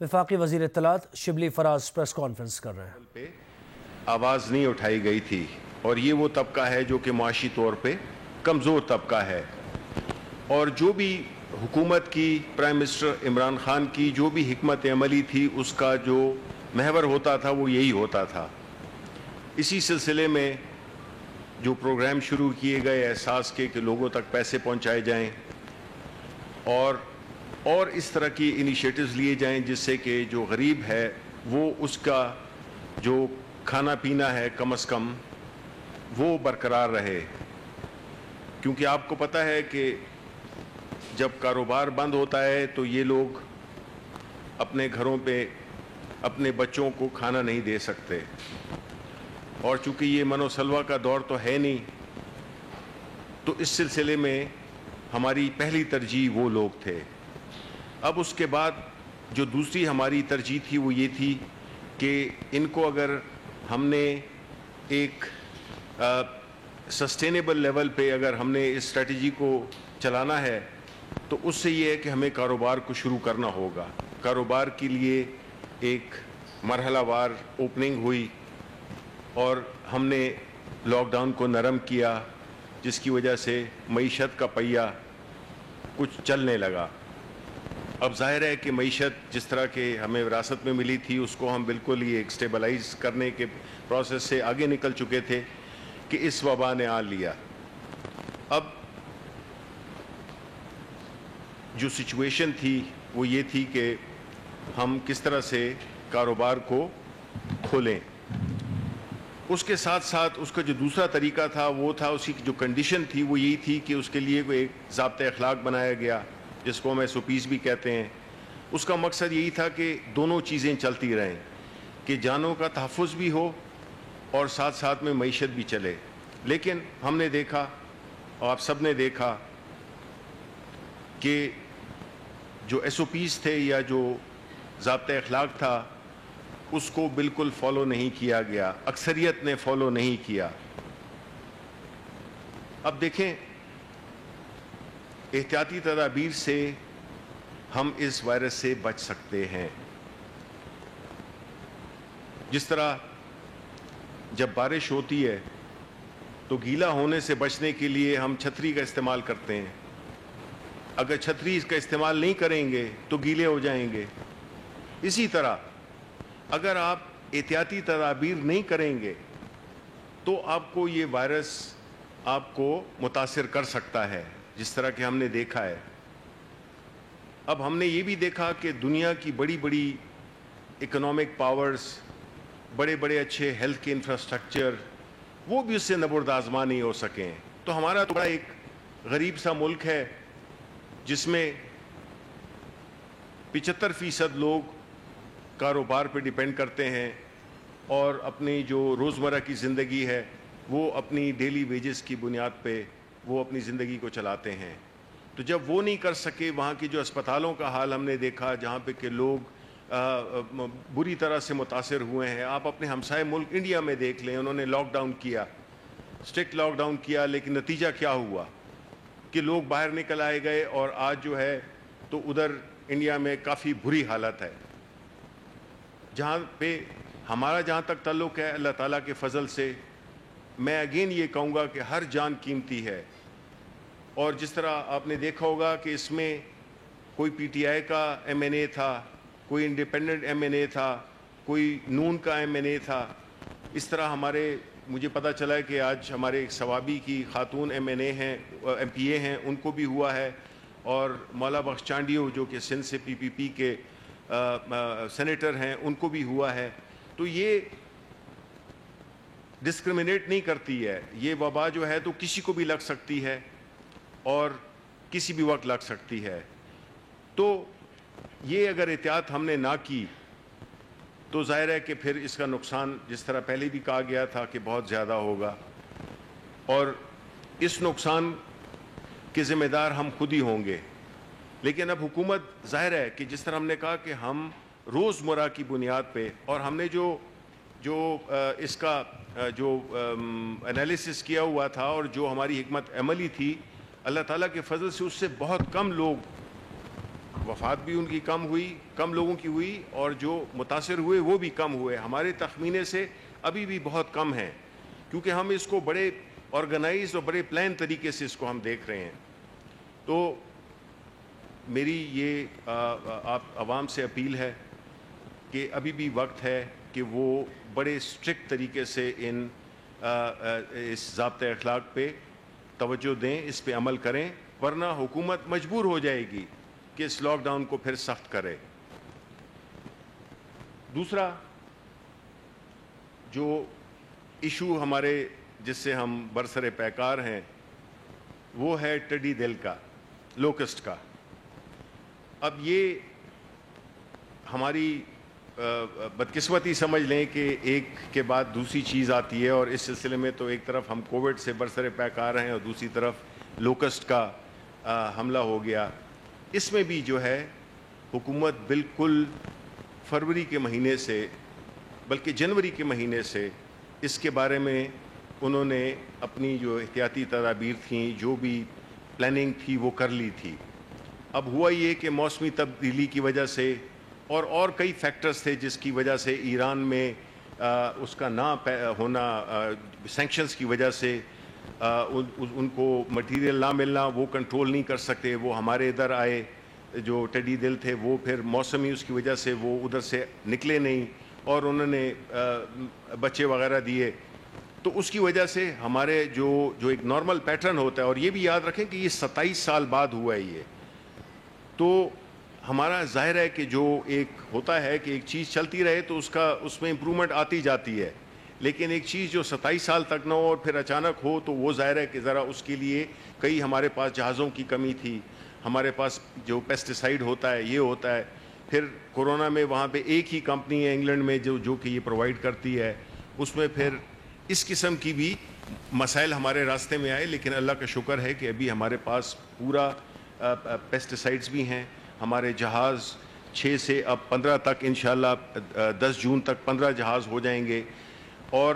وفاقی وزیر اطلاعات شبلی فراز پریس کانفرنس کر رہے ہیں. آواز نہیں اٹھائی گئی تھی اور یہ وہ طبقہ ہے جو کہ معاشی طور پہ کمزور طبقہ ہے, اور جو بھی حکومت کی, پرائم منسٹر عمران خان کی جو بھی حکمت عملی تھی اس کا جو محور ہوتا تھا وہ یہی ہوتا تھا. اسی سلسلے میں جو پروگرام شروع کیے گئے احساس کے کہ لوگوں تک پیسے پہنچائے جائیں اور اس طرح کی انیشیٹوز لیے جائیں جس سے کہ جو غریب ہے وہ اس کا جو کھانا پینا ہے کم از کم وہ برقرار رہے, کیونکہ آپ کو پتہ ہے کہ جب کاروبار بند ہوتا ہے تو یہ لوگ اپنے گھروں پہ اپنے بچوں کو کھانا نہیں دے سکتے, اور چونکہ یہ من و سلوہ کا دور تو ہے نہیں, تو اس سلسلے میں ہماری پہلی ترجیح وہ لوگ تھے. اب اس کے بعد جو دوسری ہماری ترجیح تھی وہ یہ تھی کہ ان کو اگر ہم نے ایک سسٹینیبل لیول پہ اگر ہم نے اس اسٹریٹجی کو چلانا ہے تو اس سے یہ ہے کہ ہمیں کاروبار کو شروع کرنا ہوگا. کاروبار کے لیے ایک مرحلہ وار اوپننگ ہوئی اور ہم نے لاک ڈاؤن کو نرم کیا, جس کی وجہ سے معیشت کا پہیہ کچھ چلنے لگا. اب ظاہر ہے کہ معیشت جس طرح کے ہمیں وراثت میں ملی تھی اس کو ہم بالکل ہی ایک اسٹیبلائز کرنے کے پروسیس سے آگے نکل چکے تھے کہ اس وبا نے آ لیا. اب جو سچویشن تھی وہ یہ تھی کہ ہم کس طرح سے کاروبار کو کھولیں. اس کے ساتھ ساتھ اس کا جو دوسرا طریقہ تھا وہ تھا, اس کی جو کنڈیشن تھی وہ یہی تھی کہ اس کے لیے کوئی ایک ضابطۂ اخلاق بنایا گیا جس کو ہم SOPs بھی کہتے ہیں. اس کا مقصد یہی تھا کہ دونوں چیزیں چلتی رہیں, کہ جانوں کا تحفظ بھی ہو اور ساتھ ساتھ میں معیشت بھی چلے. لیکن ہم نے دیکھا اور آپ سب نے دیکھا کہ جو SOPs تھے یا جو ضابطۂ اخلاق تھا اس کو بالکل فالو نہیں کیا گیا, اکثریت نے فالو نہیں کیا. اب دیکھیں احتیاطی تدابیر سے ہم اس وائرس سے بچ سکتے ہیں. جس طرح جب بارش ہوتی ہے تو گیلا ہونے سے بچنے کے لیے ہم چھتری کا استعمال کرتے ہیں, اگر چھتری کا استعمال نہیں کریں گے تو گیلے ہو جائیں گے. اسی طرح اگر آپ احتیاطی تدابیر نہیں کریں گے تو آپ کو یہ وائرس آپ کو متاثر کر سکتا ہے, جس طرح کہ ہم نے دیکھا ہے. اب ہم نے یہ بھی دیکھا کہ دنیا کی بڑی بڑی اکنامک پاورز, بڑے بڑے اچھے ہیلتھ کے انفراسٹرکچر, وہ بھی اس سے نبرد آزما نہیں ہو سکیں. تو ہمارا تو بڑا ایک غریب سا ملک ہے جس میں 75% لوگ کاروبار پہ ڈیپینڈ کرتے ہیں اور اپنی جو روزمرہ کی زندگی ہے وہ اپنی ڈیلی ویجز کی بنیاد پہ وہ اپنی زندگی کو چلاتے ہیں. تو جب وہ نہیں کر سکے, وہاں کی جو اسپتالوں کا حال ہم نے دیکھا جہاں پہ کہ لوگ بری طرح سے متاثر ہوئے ہیں. آپ اپنے ہمسائے ملک انڈیا میں دیکھ لیں, انہوں نے لاک ڈاؤن کیا, اسٹرکٹ لاک ڈاؤن کیا, لیکن نتیجہ کیا ہوا کہ لوگ باہر نکل آئے گئے, اور آج جو ہے تو ادھر انڈیا میں کافی بری حالت ہے. جہاں پہ ہمارا جہاں تک تعلق ہے, اللہ تعالیٰ کے فضل سے میں اگین یہ کہوں گا کہ ہر جان قیمتی ہے. اور جس طرح آپ نے دیکھا ہوگا کہ اس میں کوئی PTI کا MNA تھا, کوئی انڈیپینڈنٹ MNA تھا, کوئی نون کا MNA تھا. اس طرح ہمارے مجھے پتہ چلا ہے کہ آج ہمارے ایک ثوابی کی خاتون MNA ہیں, MPA ہیں, ان کو بھی ہوا ہے, اور مولا بخش چانڈیو جو کہ سندھ سے PPP کے سینیٹر ہیں ان کو بھی ہوا ہے. تو یہ ڈسکرمنیٹ نہیں کرتی ہے, یہ وبا جو ہے تو کسی کو بھی لگ سکتی ہے اور کسی بھی وقت لگ سکتی ہے. تو یہ اگر احتیاط ہم نے نہ کی تو ظاہر ہے کہ پھر اس کا نقصان جس طرح پہلے بھی کہا گیا تھا کہ بہت زیادہ ہوگا, اور اس نقصان کے ذمہ دار ہم خود ہی ہوں گے. لیکن اب حکومت ظاہر ہے کہ جس طرح ہم نے کہا کہ ہم روزمرہ کی بنیاد پہ, اور ہم نے جو اس کا جو انالیسس کیا ہوا تھا اور جو ہماری حکمت عملی تھی, اللہ تعالیٰ کے فضل سے اس سے بہت کم لوگ وفات بھی ان کی کم ہوئی، کم لوگوں کی ہوئی، اور جو متاثر ہوئے وہ بھی کم ہوئے. ہمارے تخمینے سے ابھی بھی بہت کم ہیں، کیونکہ ہم اس کو بڑے آرگنائز اور بڑے پلان طریقے سے اس کو ہم دیکھ رہے ہیں. تو میری یہ آپ عوام سے اپیل ہے کہ ابھی بھی وقت ہے کہ وہ بڑے اسٹرکٹ طریقے سے اس ضابطۂ اخلاق پہ توجہ دیں، اس پہ عمل کریں، ورنہ حکومت مجبور ہو جائے گی کہ اس لاک ڈاؤن کو پھر سخت کرے. دوسرا جو ایشو ہمارے جس سے ہم برسر پیکار ہیں وہ ہے ٹڈی دل کا، لوکسٹ کا. اب یہ ہماری بدقسمتی سمجھ لیں کہ ایک کے بعد دوسری چیز آتی ہے، اور اس سلسلے میں تو ایک طرف ہم کووڈ سے برسر پیکار ہیں اور دوسری طرف لوکسٹ کا حملہ ہو گیا. اس میں بھی جو ہے حکومت بالکل فروری کے مہینے سے بلکہ جنوری کے مہینے سے اس کے بارے میں انہوں نے اپنی جو احتیاطی تدابیر تھیں، جو بھی پلاننگ تھی وہ کر لی تھی. اب ہوا یہ کہ موسمی تبدیلی کی وجہ سے اور کئی فیکٹرز تھے جس کی وجہ سے ایران میں اس کا نہ ہونا، سینکشنز کی وجہ سے ان کو مٹیریل نہ ملنا، وہ کنٹرول نہیں کر سکتے. وہ ہمارے ادھر آئے، جو ٹڈی دل تھے وہ پھر موسمی اس کی وجہ سے وہ ادھر سے نکلے نہیں، اور انہوں نے بچے وغیرہ دیے. تو اس کی وجہ سے ہمارے جو ایک نارمل پیٹرن ہوتا ہے، اور یہ بھی یاد رکھیں کہ یہ 27 سال بعد ہوا ہے یہ، تو ہمارا ظاہر ہے کہ جو ایک ہوتا ہے کہ ایک چیز چلتی رہے تو اس میں امپرومنٹ آتی جاتی ہے، لیکن ایک چیز جو 27 سال تک نہ ہو اور پھر اچانک ہو تو وہ ظاہر ہے کہ ذرا اس کے لیے کئی ہمارے پاس جہازوں کی کمی تھی، ہمارے پاس جو پیسٹیسائیڈ ہوتا ہے یہ ہوتا ہے. پھر کورونا میں وہاں پہ ایک ہی کمپنی ہے انگلینڈ میں جو کہ یہ پرووائڈ کرتی ہے، اس میں پھر اس قسم کی بھی مسائل ہمارے راستے میں آئے. لیکن اللہ کا شکر ہے کہ ابھی ہمارے پاس پورا پیسٹیسائڈز بھی ہیں. ہمارے جہاز 6 سے اب 15 تک انشاءاللہ 10 جون تک 15 جہاز ہو جائیں گے، اور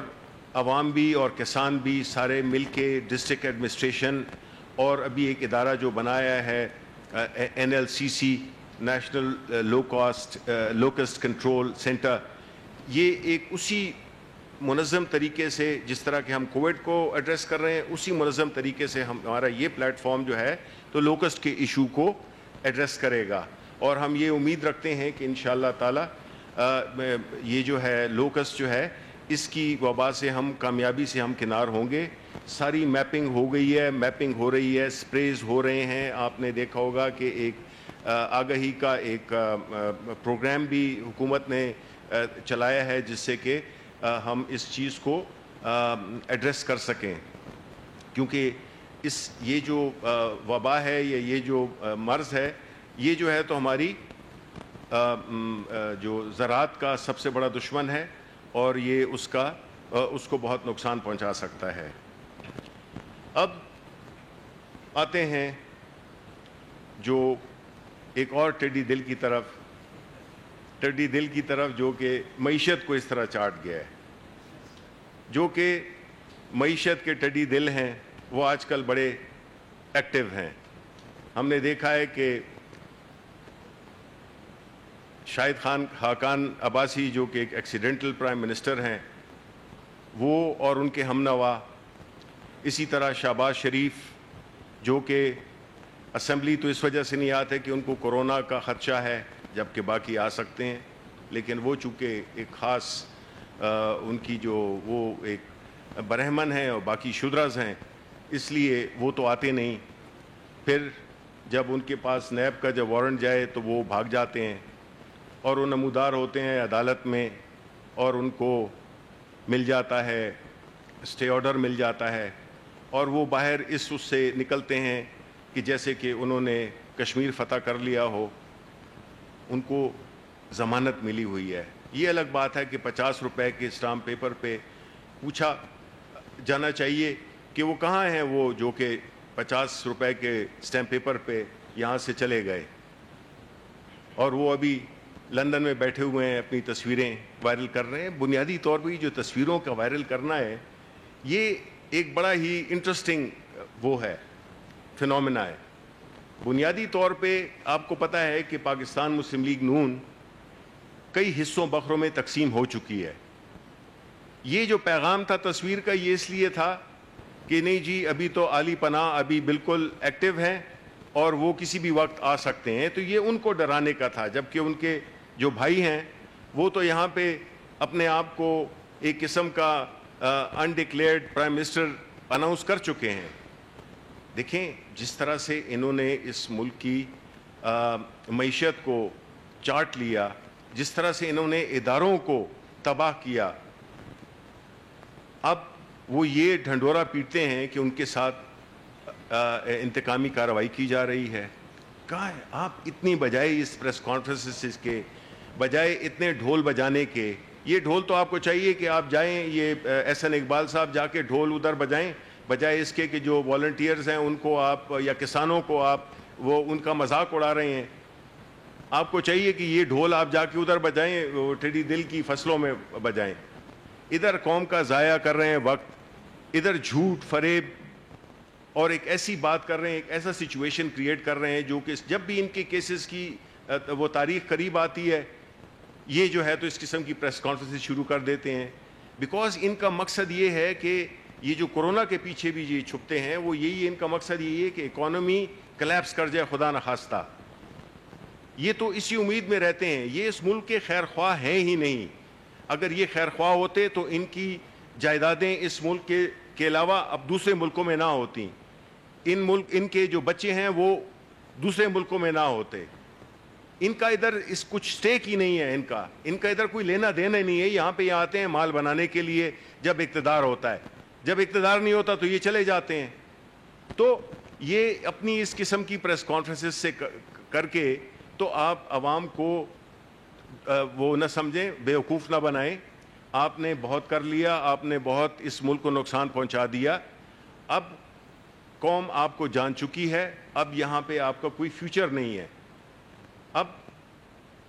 عوام بھی اور کسان بھی سارے مل کے ڈسٹرکٹ ایڈمنسٹریشن اور ابھی ایک ادارہ جو بنایا ہے NLCC، national locust control centre, یہ ایک اسی منظم طریقے سے جس طرح کہ ہم کووڈ کو ایڈریس کر رہے ہیں اسی منظم طریقے سے ہمارا یہ پلیٹ فارم جو ہے تو لوکسٹ کے ایشو کو ایڈریس کرے گا. اور ہم یہ امید رکھتے ہیں کہ انشاءاللہ تعالی یہ جو ہے لوکسٹ جو ہے اس کی وبا سے ہم کامیابی سے ہم کنار ہوں گے. ساری میپنگ ہو گئی ہے، میپنگ ہو رہی ہے، سپریز ہو رہے ہیں. آپ نے دیکھا ہوگا کہ ایک آگہی کا ایک پروگرام بھی حکومت نے چلایا ہے جس سے کہ ہم اس چیز کو ایڈریس کر سکیں، کیونکہ یہ جو وبا ہے یا یہ جو مرض ہے یہ جو ہے تو ہماری جو زراعت کا سب سے بڑا دشمن ہے، اور یہ اس کو بہت نقصان پہنچا سکتا ہے. اب آتے ہیں جو ایک اور ٹڈی دل کی طرف جو کہ معیشت کو اس طرح چاٹ گیا ہے. جو کہ معیشت کے ٹڈی دل ہیں وہ آج کل بڑے ایکٹیو ہیں. ہم نے دیکھا ہے کہ شاہد خاقان عباسی جو کہ ایک ایکسیڈنٹل پرائم منسٹر ہیں، وہ اور ان کے ہم نوا، اسی طرح شہباز شریف جو کہ اسمبلی تو اس وجہ سے نہیں آتے کہ ان کو کورونا کا خدشہ ہے جبکہ باقی آ سکتے ہیں، لیکن وہ چونکہ ایک خاص ان کی جو وہ ایک برہمن ہیں اور باقی شودرز ہیں اس لیے وہ تو آتے نہیں. پھر جب ان کے پاس نیب کا جب وارنٹ جائے تو وہ بھاگ جاتے ہیں اور وہ نمودار ہوتے ہیں عدالت میں اور ان کو مل جاتا ہے اسٹے آرڈر مل جاتا ہے اور وہ باہر اس سے نکلتے ہیں کہ جیسے کہ انہوں نے کشمیر فتح کر لیا ہو، ان کو ضمانت ملی ہوئی ہے. یہ الگ بات ہے کہ 50 روپے کے اسٹامپ پیپر پہ پوچھا جانا چاہیے کہ وہ کہاں ہیں وہ جو کہ 50 روپے کے اسٹامپ پیپر پہ یہاں سے چلے گئے، اور وہ ابھی لندن میں بیٹھے ہوئے ہیں اپنی تصویریں وائرل کر رہے ہیں. بنیادی طور پہ جو تصویروں کا وائرل کرنا ہے یہ ایک بڑا ہی انٹرسٹنگ وہ ہے فینومینا ہے. بنیادی طور پہ آپ کو پتہ ہے کہ پاکستان مسلم لیگ نون کئی حصوں بخروں میں تقسیم ہو چکی ہے. یہ جو پیغام تھا تصویر کا یہ اس لیے تھا کہ نہیں جی ابھی تو عالی پناہ ابھی بالکل ایکٹیو ہیں اور وہ کسی بھی وقت آ سکتے ہیں, تو یہ ان کو ڈرانے کا تھا, جبکہ ان کے جو بھائی ہیں وہ تو یہاں پہ اپنے آپ کو ایک قسم کا انڈکلیئرڈ پرائم منسٹر اناؤنس کر چکے ہیں. دیکھیں جس طرح سے انہوں نے اس ملک کی معیشت کو چاٹ لیا, جس طرح سے انہوں نے اداروں کو تباہ کیا, اب وہ یہ ڈھنڈورا پیٹتے ہیں کہ ان کے ساتھ انتقامی کارروائی کی جا رہی ہے. کہاں ہے آپ اتنی بجائے اس پریس کانفرنسز کے بجائے اتنے ڈھول بجانے کے, یہ ڈھول تو آپ کو چاہیے کہ آپ جائیں, یہ احسن اقبال صاحب جا کے ڈھول ادھر بجائیں, بجائے اس کے کہ جو والنٹیئرز ہیں ان کو آپ یا کسانوں کو آپ وہ ان کا مذاق اڑا رہے ہیں. آپ کو چاہیے کہ یہ ڈھول آپ جا کے ادھر بجائیں, وہ ٹیڈی دل کی فصلوں میں بجائیں. ادھر قوم کا ضائع کر رہے ہیں وقت, ادھر جھوٹ فریب اور ایک ایسی بات کر رہے ہیں, ایک ایسا سچویشن کریٹ کر رہے ہیں جو کہ جب بھی ان کے کیسز کی وہ تاریخ قریب آتی ہے یہ جو ہے تو اس قسم کی پریس کانفرنس شروع کر دیتے ہیں, بیکاز ان کا مقصد یہ ہے کہ یہ جو کورونا کے پیچھے بھی یہ چھپتے ہیں وہ یہی ان کا مقصد یہی ہے کہ اکانومی کلیپس کر جائے خدا نخواستہ. یہ تو اسی امید میں رہتے ہیں, یہ اس ملک کے خیر خواہ ہیں ہی نہیں. اگر یہ خیر خواہ ہوتے تو ان کی جائیدادیں اس ملک کے علاوہ اب دوسرے ملکوں میں نہ ہوتی, ان کے جو بچے ہیں وہ دوسرے ملکوں میں نہ ہوتے. ان کا ادھر اس کچھ سٹیک ہی نہیں ہے, ان کا ادھر کوئی لینا دینا نہیں ہے. یہاں پہ آتے ہیں مال بنانے کے لیے جب اقتدار ہوتا ہے, جب اقتدار نہیں ہوتا تو یہ چلے جاتے ہیں. تو یہ اپنی اس قسم کی پریس کانفرنسز سے کر کے تو آپ عوام کو وہ نہ سمجھیں, بیوقوف نہ بنائیں. آپ نے بہت کر لیا, آپ نے بہت اس ملک کو نقصان پہنچا دیا. اب قوم آپ کو جان چکی ہے, اب یہاں پہ آپ کا کوئی فیوچر نہیں ہے. اب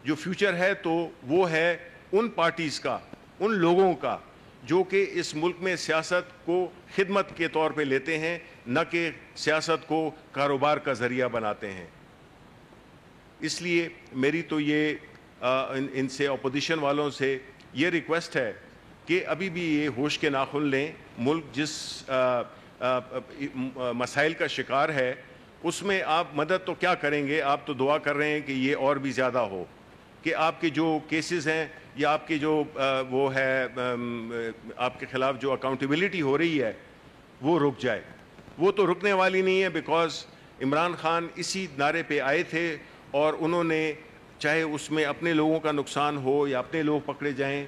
جو فیوچر ہے تو وہ ہے ان پارٹیز کا, ان لوگوں کا جو کہ اس ملک میں سیاست کو خدمت کے طور پہ لیتے ہیں, نہ کہ سیاست کو کاروبار کا ذریعہ بناتے ہیں. اس لیے میری تو یہ ان سے اپوزیشن والوں سے یہ ریکویسٹ ہے کہ ابھی بھی یہ ہوش کے ناخن لیں. ملک جس مسائل کا شکار ہے اس میں آپ مدد تو کیا کریں گے, آپ تو دعا کر رہے ہیں کہ یہ اور بھی زیادہ ہو, کہ آپ کے جو کیسز ہیں یا آپ کے جو وہ ہے آپ کے خلاف جو اکاؤنٹیبلٹی ہو رہی ہے وہ رک جائے. وہ تو رکنے والی نہیں ہے, بیکاز عمران خان اسی نعرے پہ آئے تھے اور انہوں نے چاہے اس میں اپنے لوگوں کا نقصان ہو یا اپنے لوگ پکڑے جائیں,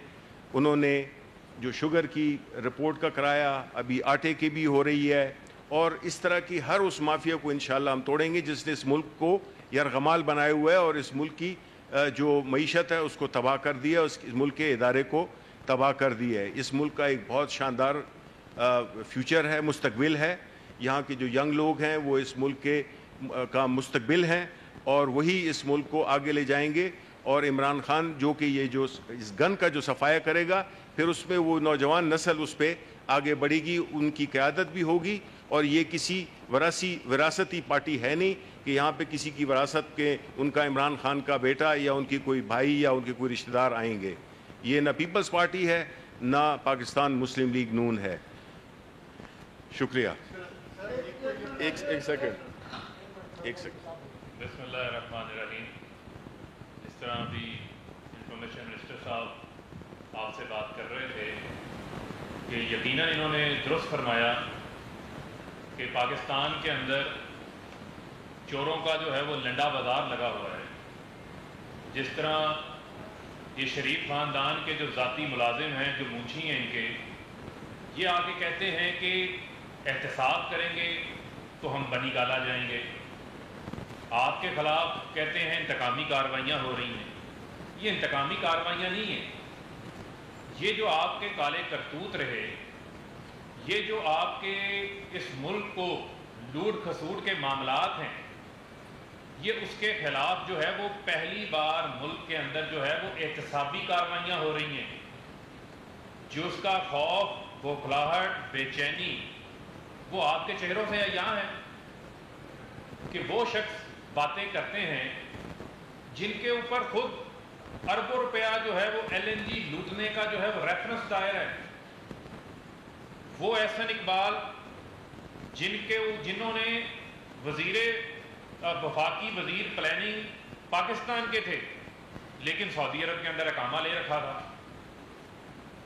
انہوں نے جو شوگر کی رپورٹ کا کرایا, ابھی آٹے کی بھی ہو رہی ہے, اور اس طرح کی ہر اس مافیا کو انشاءاللہ ہم توڑیں گے جس نے اس ملک کو یرغمال بنائے ہوئے اور اس ملک کی جو معیشت ہے اس کو تباہ کر دیا, اس ملک کے ادارے کو تباہ کر دیا ہے. اس ملک کا ایک بہت شاندار فیوچر ہے, مستقبل ہے. یہاں کے جو ینگ لوگ ہیں وہ اس ملک کا مستقبل ہیں اور وہی اس ملک کو آگے لے جائیں گے. اور عمران خان جو کہ یہ جو اس گن کا جو صفایا کرے گا, پھر اس میں وہ نوجوان نسل اس پہ آگے بڑھے گی, ان کی قیادت بھی ہوگی. اور یہ کسی وراثتی پارٹی ہے نہیں کہ یہاں پہ کسی کی وراثت کے ان کا عمران خان کا بیٹا یا ان کی کوئی بھائی یا ان کے کوئی رشتہ دار آئیں گے. یہ نہ پیپلز پارٹی ہے نہ پاکستان مسلم لیگ نون ہے. شکریہ. ایک سیکنڈ. بسم اللہ الرحمن الرحیم. اس طرح بھی انفارمیشن منسٹر صاحب آپ سے بات کر رہے تھے کہ یقیناً انہوں نے درست فرمایا کہ پاکستان کے اندر چوروں کا جو ہے وہ لنڈا بازار لگا ہوا ہے. جس طرح یہ شریف خاندان کے جو ذاتی ملازم ہیں, جو مونچھی ہیں ان کے, یہ آگے کہتے ہیں کہ احتساب کریں گے تو ہم بنی گالا جائیں گے. آپ کے خلاف کہتے ہیں انتقامی کارروائیاں ہو رہی ہیں. یہ انتقامی کارروائیاں نہیں ہیں. یہ جو آپ کے کالے کرتوت رہے, یہ جو آپ کے اس ملک کو لوٹ کھسوٹ کے معاملات ہیں, یہ اس کے خلاف جو ہے وہ پہلی بار ملک کے اندر جو ہے وہ احتسابی کارروائیاں ہو رہی ہیں. جو اس کا خوف, بوکھلاہٹ, بے چینی وہ آپ کے چہروں سے یہاں ہے کہ وہ شخص باتیں کرتے ہیں جن کے اوپر خود اربوں روپیہ جو ہے وہ LNG لوٹنے کا جو ہے وہ ریفرنس دائر ہے. وہ احسن اقبال جنہوں نے وفاقی وزیر پلاننگ پاکستان کے تھے لیکن سعودی عرب کے اندر اقامہ لے رکھا تھا.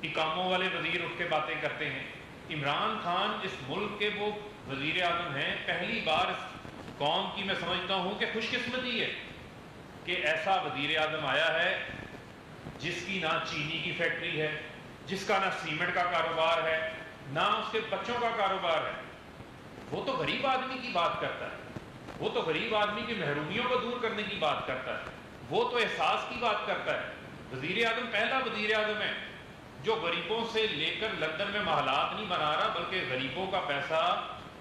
اقاموں والے وزیر اٹھ کے باتیں کرتے ہیں. عمران خان اس ملک کے وہ وزیر اعظم ہیں. پہلی بار اس قوم کی میں سمجھتا ہوں کہ خوش قسمتی ہے کہ ایسا وزیر اعظم آیا ہے جس کی نہ چینی کی فیکٹری ہے, جس کا نہ سیمنٹ کا کاروبار ہے, نہ اس کے بچوں کا کاروبار ہے. وہ تو غریب آدمی کی بات کرتا ہے, وہ تو غریب آدمی کی محرومیوں کو دور کرنے کی بات کرتا ہے, وہ تو احساس کی بات کرتا ہے. وزیر اعظم پہلا وزیر اعظم ہے جو غریبوں سے لے کر لندن میں محلات نہیں بنا رہا بلکہ غریبوں کا پیسہ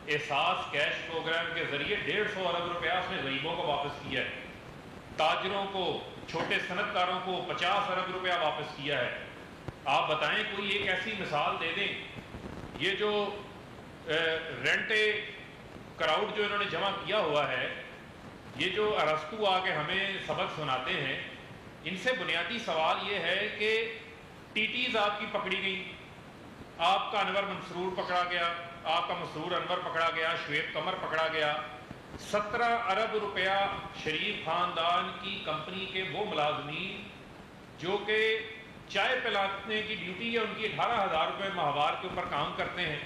احساس کیش پروگرام کے ذریعے 150 ارب روپیہ اس نے غریبوں کو واپس کیا ہے. تاجروں کو, چھوٹے صنعت کاروں کو 50 ارب روپیہ واپس کیا ہے. آپ بتائیں کوئی ایک ایسی مثال دے دیں. یہ جو رینٹ کراؤڈ جو انہوں نے جمع کیا ہوا ہے, یہ جو ارسطو آ کے ہمیں سبق سناتے ہیں, ان سے بنیادی سوال یہ ہے کہ ٹیٹیز آپ کی پکڑی گئی, آپ کا انور مسرور پکڑا گیا, آپ کا مسرور انور پکڑا گیا, شعیب قمر پکڑا گیا. 17 ارب روپیہ شریف خاندان کی کمپنی کے وہ ملازمین جو کہ چائے پلانے کی ڈیوٹی ہے ان کی 18,000 روپے ماہوار کے اوپر کام کرتے ہیں,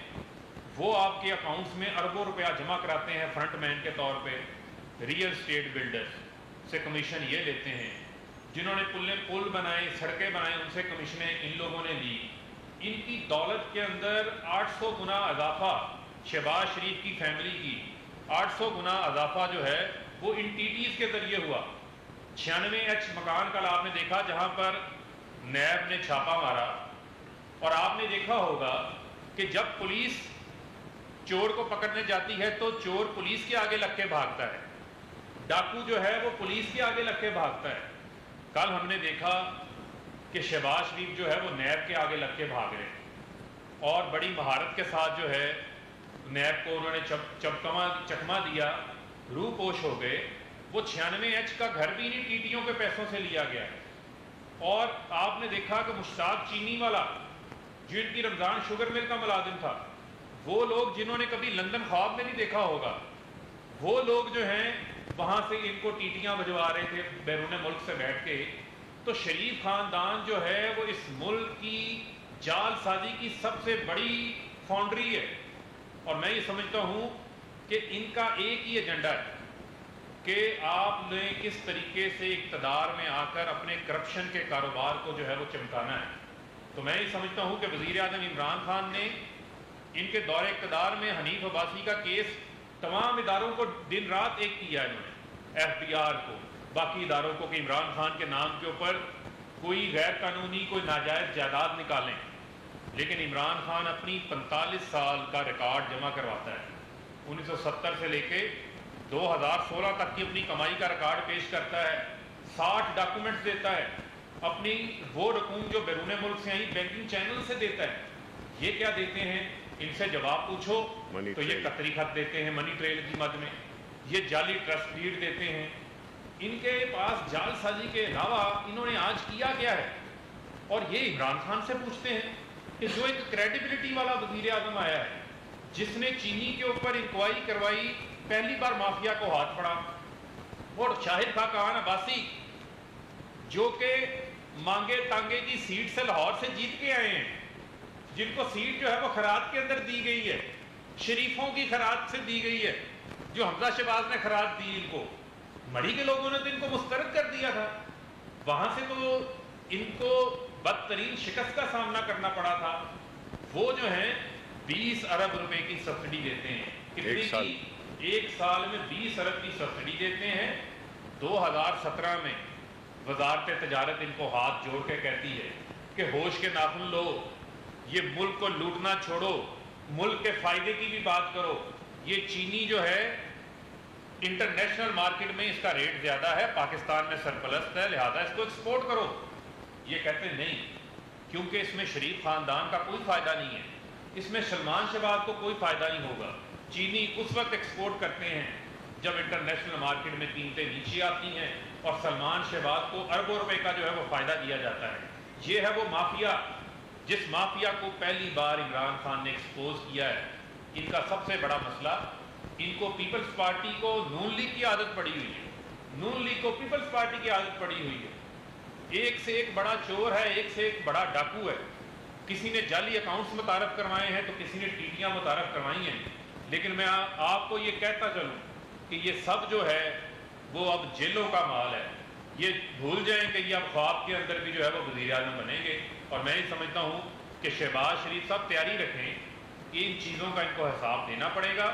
وہ آپ کے اکاؤنٹس میں اربوں روپیہ جمع کراتے ہیں فرنٹ مین کے طور پہ. ریئل اسٹیٹ بلڈرز سے کمیشن یہ لیتے ہیں. جنہوں نے پل بنائے, سڑکیں بنائے, ان سے کمیشنیں ان لوگوں نے لی. ان کی دولت کے اندر 800 گنا اضافہ, شہباز شریف کی فیملی کی 800 گنا اضافہ جو ہے وہ ان ٹیٹیز کے ذریعے ہوا. 96H مکان کل آپ نے دیکھا جہاں پر نیب نے چھاپا مارا, اور آپ نے دیکھا ہوگا کہ جب پولیس چور کو پکڑنے جاتی ہے تو چور پولیس کے آگے لگ کے بھاگتا ہے, ڈاکو جو ہے وہ پولیس کے آگے لگ کے بھاگتا ہے. کل ہم نے دیکھا کہ شہباز شریف جو ہے وہ نیب کے آگے لگ کے بھاگ رہے ہیں اور بڑی مہارت کے ساتھ جو ہے نیب کو انہوں نے چکما دیا, روح پوش ہو گئے. وہ 96H کا گھر بھی انہیں ٹیٹیوں کے پیسوں سے لیا گیا ہے. اور آپ نے دیکھا کہ مشتاق چینی والا جو ان کی رمضان شوگر مل کا ملازم تھا, وہ لوگ جنہوں نے کبھی لندن خواب میں نہیں دیکھا ہوگا, وہ لوگ جو ہیں وہاں سے ان کو ٹیٹیاں بھجوا رہے تھے بیرون ملک سے بیٹھ کے. تو شریف خاندان جو ہے وہ اس ملک کی جال سازی کی سب سے بڑی فاؤنڈری ہے, اور میں یہ سمجھتا ہوں کہ ان کا ایک ہی ایجنڈا ہے کہ آپ نے کس طریقے سے اقتدار میں آ کر اپنے کرپشن کے کاروبار کو جو ہے وہ چمکانا ہے. تو میں یہ سمجھتا ہوں کہ وزیر اعظم عمران خان نے ان کے دور اقتدار میں حنیف عباسی کا کیس تمام اداروں کو دن رات ایک کیا انہوں نے, FBR کو, باقی اداروں کو, کہ عمران خان کے نام کے اوپر کوئی غیر قانونی کوئی ناجائز جائیداد نکالیں. لیکن عمران خان اپنی 45 سال کا ریکارڈ جمع کرواتا ہے, 1970 سے لے کے 2016 تک کی اپنی کمائی کا ریکارڈ پیش کرتا ہے, 60 ڈاکومنٹس دیتا ہے, اپنی وہ رقوم جو بیرون ملک سے آئی بینکنگ چینل سے دیتا ہے. یہ کیا دیتے ہیں, ان سے جواب پوچھو تو یہ قطری خط دیتے ہیں منی ٹریل کی مد میں, یہ جعلی ٹرسٹ ڈیڈ دیتے ہیں. ان کے پاس جال سازی کے علاوہ انہوں نے آج کیا کیا ہے, اور یہ عمران خان سے پوچھتے ہیں کہ جو ایک کریڈیبلٹی والا وزیر اعظم آیا ہے جس نے چینی کے اوپر انکوائری کروائی, پہلی بار مافیا کو ہاتھ پڑا, اور شاہد خاقان عباسی جو کہ مانگے تانگے کی سیٹ سے لاہور سے جیت کے آئے ہیں, جن کو سیٹ جو ہے وہ خراج کے اندر دی گئی ہے, شریفوں کی خراج سے دی گئی ہے, جو حمزہ شہباز نے خراج دی ان کو, مڑی کے لوگوں نے تو ان کو مسترد کر دیا تھا. وہاں سے تو ان کو بدترین شکست کا سامنا کرنا پڑا تھا. وہ جو ہیں 20 ارب روپے کی سبسڈی دیتے ہیں, کتنی کی, ایک سال میں 20 ارب کی سبسڈی دیتے ہیں. 2017 میں وزارت تجارت ان کو ہاتھ جوڑ کے کہتی ہے کہ ہوش کے ناخن لو, یہ ملک کو لوٹنا چھوڑو, ملک کے فائدے کی بھی بات کرو. یہ چینی جو ہے انٹرنیشنل مارکیٹ میں اس کا ریٹ زیادہ ہے, پاکستان میں سرپلس ہے, لہذا اس کو ایکسپورٹ کرو. یہ کہتے ہیں نہیں, کیونکہ اس میں شریف خاندان کا کوئی فائدہ نہیں ہے, اس میں سلمان شہباز کو کوئی فائدہ نہیں ہوگا. چینی اس وقت ایکسپورٹ کرتے ہیں جب انٹرنیشنل مارکیٹ میں قیمتیں نیچے آتی ہیں اور سلمان شہباز کو اربوں روپے کا جو ہے وہ فائدہ دیا جاتا ہے. یہ ہے وہ مافیا جس مافیا کو پہلی بار عمران خان نے ایکسپوز کیا ہے. ان کا سب سے بڑا مسئلہ، ان کو پیپلز پارٹی کو نون لیگ کی عادت پڑی ہوئی ہے، نون لیگ کو پیپلز پارٹی کی عادت پڑی ہوئی ہے. ایک سے ایک بڑا چور ہے، ایک سے ایک بڑا ڈاکو ہے. کسی نے جعلی اکاؤنٹس متعارف کروائے ہیں تو کسی نے ٹیٹیاں متعارف کروائی ہیں. لیکن میں آپ کو یہ کہتا چلوں کہ یہ سب جو ہے وہ اب جیلوں کا مال ہے. یہ بھول جائیں کہ یہ اب خواب کے اندر بھی جو ہے وہ وزیر اعظم بنیں گے. اور میں یہ سمجھتا ہوں کہ شہباز شریف سب تیاری رکھیں کہ ان چیزوں کا ان کو حساب دینا پڑے گا.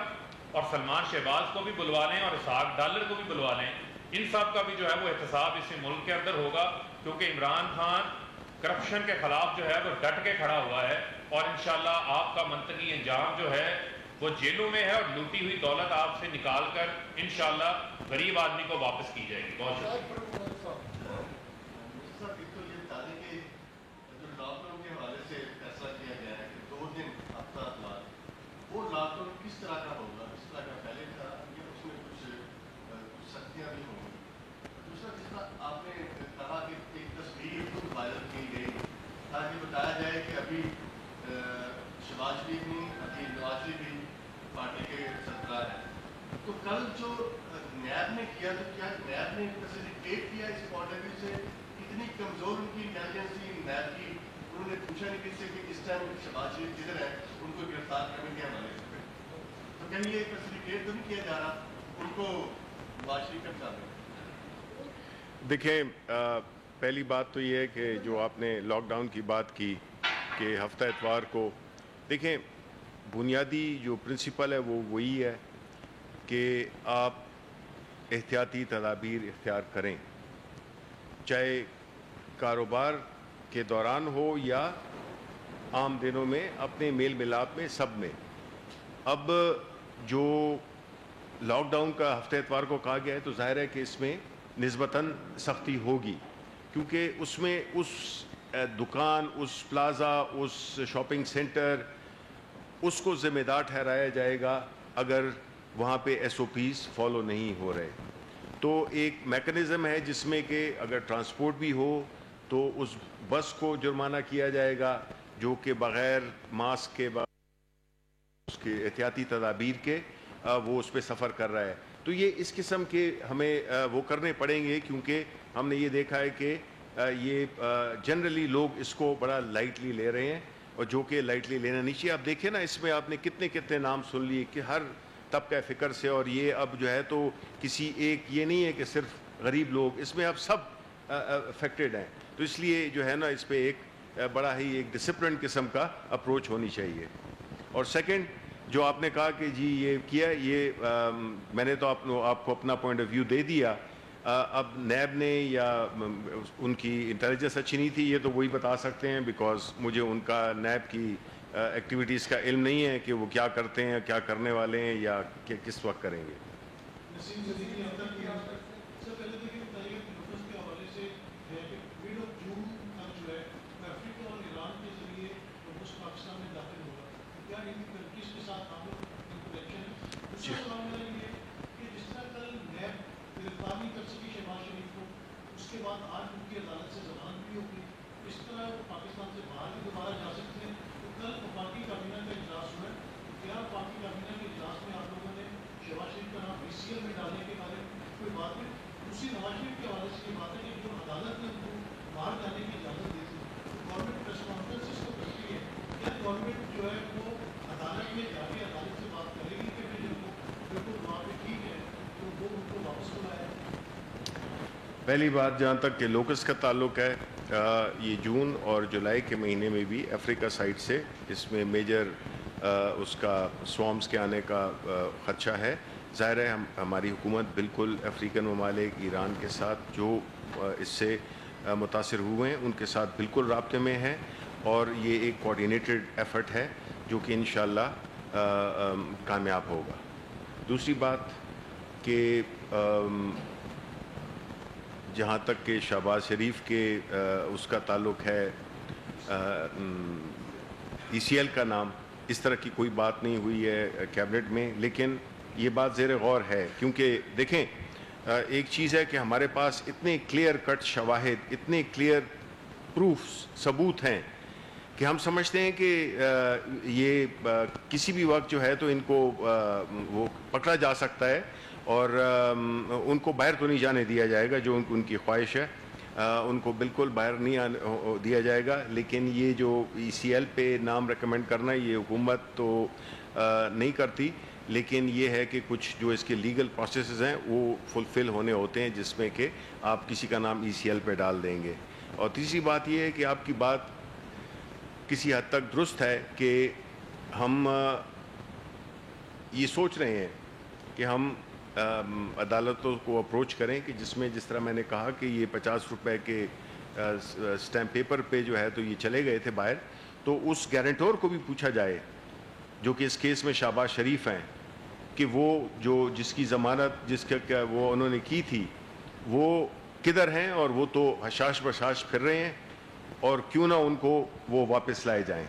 اور سلمان شہباز کو بھی بلوا لیں اور اسحاق ڈالر کو بھی بلوا لیں. ان سب کا بھی جو ہے وہ احتساب اس ملک کے اندر ہوگا، کیونکہ عمران خان کرپشن کے خلاف جو ہے وہ ڈٹ کے کھڑا ہوا ہے. اور انشاءاللہ آپ کا منطقی انجام جو ہے وہ جیلوں میں ہے اور لوٹی ہوئی دولت آپ سے نکال کر انشاءاللہ غریب آدمی کو واپس کی جائے گی. بہت شکریہ. لاک ڈاؤن کس طرح کا ہوگا؟ اس طرح کا پہلے تھا یا اس میں کچھ سختیاں بھی ہوں گی؟ دوسرا، جس طرح آپ نے کہا کہ ایک تصویر خود وائرل کی گئی تاکہ بتایا جائے کہ ابھی شہباز شریف نہیں، ابھی نواز شریف بھی پارٹی کے سربراہ ہیں. تو کل جو نیب نے کیا تو کیا نیب نے فیسیلیٹیٹ کیا اس پوائنٹ آف ویو سے؟ اتنی کمزور ان کی انٹیلیجنس تھی نیب کی، انہوں نے پوچھا نہیں کس سے کہ اس ٹائم شہباز شریف جدھر ہے ان کو گرفتار کرنے کے ہمارے سے. تو کہیں یہ فیسیلیٹیٹ تو نہیں کیا جا رہا ان کو نواز شریف کا سامنے؟ دیکھیں، پہلی بات تو یہ ہے کہ جو آپ نے لاک ڈاؤن کی بات کی کہ ہفتہ اتوار کو، دیکھیں بنیادی جو پرنسپل ہے وہ وہی ہے کہ آپ احتیاطی تدابیر اختیار کریں، چاہے کاروبار کے دوران ہو یا عام دنوں میں، اپنے میل ملاپ میں، سب میں. اب جو لاک ڈاؤن کا ہفتہ اتوار کو کہا گیا ہے تو ظاہر ہے کہ اس میں نسبتاً سختی ہوگی، کیونکہ اس میں اس دکان، اس پلازا، اس شاپنگ سینٹر، اس کو ذمہ دار ٹھہرایا جائے گا اگر وہاں پہ ایس او پیز فالو نہیں ہو رہے. تو ایک میکنزم ہے جس میں کہ اگر ٹرانسپورٹ بھی ہو تو اس بس کو جرمانہ کیا جائے گا جو کہ بغیر ماسک کے، اس کے احتیاطی تدابیر کے وہ اس پہ سفر کر رہا ہے. تو یہ اس قسم کے ہمیں وہ کرنے پڑیں گے، کیونکہ ہم نے یہ دیکھا ہے کہ یہ جنرلی لوگ اس کو بڑا لائٹلی لے رہے ہیں، اور جو کہ لائٹلی لینا نہیں چاہیے. آپ دیکھیں نا، اس میں آپ نے کتنے نام سن لیے کہ ہر طبقہ فکر سے، اور یہ اب جو ہے تو کسی ایک، یہ نہیں ہے کہ صرف غریب لوگ، اس میں اب سب افیکٹڈ ہیں. تو اس لیے جو ہے نا اس پہ ایک بڑا ہی ایک ڈسپلن قسم کا اپروچ ہونی چاہیے. اور سیکنڈ، جو آپ نے کہا کہ جی یہ کیا، یہ میں نے تو آپ کو اپنا پوائنٹ آف ویو دے دیا. اب نیب نے یا ان کی انٹیلیجنس اچھی نہیں تھی، یہ تو وہی بتا سکتے ہیں، بیکاز مجھے ان کا نیب کی ایکٹیویٹیز کا علم نہیں ہے کہ وہ کیا کرتے ہیں، کیا کرنے والے ہیں، یا کہ کس وقت کریں گے. پہلی بات، جہاں تک کہ لوکس کا تعلق ہے، یہ جون اور جولائی کے مہینے میں بھی افریقہ سائڈ سے اس میں میجر اس کا سوامز کے آنے کا خدشہ ہے. ظاہر ہے ہماری حکومت بالکل افریقن ممالک، ایران کے ساتھ جو اس سے متاثر ہوئے ہیں ان کے ساتھ بالکل رابطے میں ہے، اور یہ ایک کوآرڈینیٹڈ ایفرٹ ہے جو کہ انشاءاللہ کامیاب ہوگا. دوسری بات کہ جہاں تک کہ شہباز شریف کے اس کا تعلق ہے، ای سی ایل کا نام، اس طرح کی کوئی بات نہیں ہوئی ہے کیبنٹ میں. لیکن یہ بات زیر غور ہے، کیونکہ دیکھیں ایک چیز ہے کہ ہمارے پاس اتنے کلیئر کٹ شواہد، اتنے کلیئر پروفس، ثبوت ہیں کہ ہم سمجھتے ہیں کہ یہ کسی بھی وقت جو ہے تو ان کو وہ پکڑا جا سکتا ہے اور ان کو باہر تو نہیں جانے دیا جائے گا، جو ان کی خواہش ہے ان کو بالکل باہر نہیں دیا جائے گا. لیکن یہ جو ECL پہ نام ریکمینڈ کرنا یہ حکومت تو نہیں کرتی، لیکن یہ ہے کہ کچھ جو اس کے لیگل پروسیسز ہیں وہ فلفل ہونے ہوتے ہیں جس میں کہ آپ کسی کا نام ECL پہ ڈال دیں گے. اور تیسری بات یہ ہے کہ آپ کی بات کسی حد تک درست ہے کہ ہم یہ سوچ رہے ہیں کہ ہم عدالتوں کو اپروچ کریں کہ جس میں جس طرح میں نے کہا کہ یہ 50 روپے کے سٹیمپ پیپر پہ جو ہے تو یہ چلے گئے تھے باہر، تو اس گارنٹور کو بھی پوچھا جائے جو کہ اس کیس میں شہباز شریف ہیں کہ وہ جو جس کی ضمانت جس کا وہ انہوں نے کی تھی وہ کدھر ہیں، اور وہ تو حشاش بشاش پھر رہے ہیں، اور کیوں نہ ان کو وہ واپس لائے جائیں.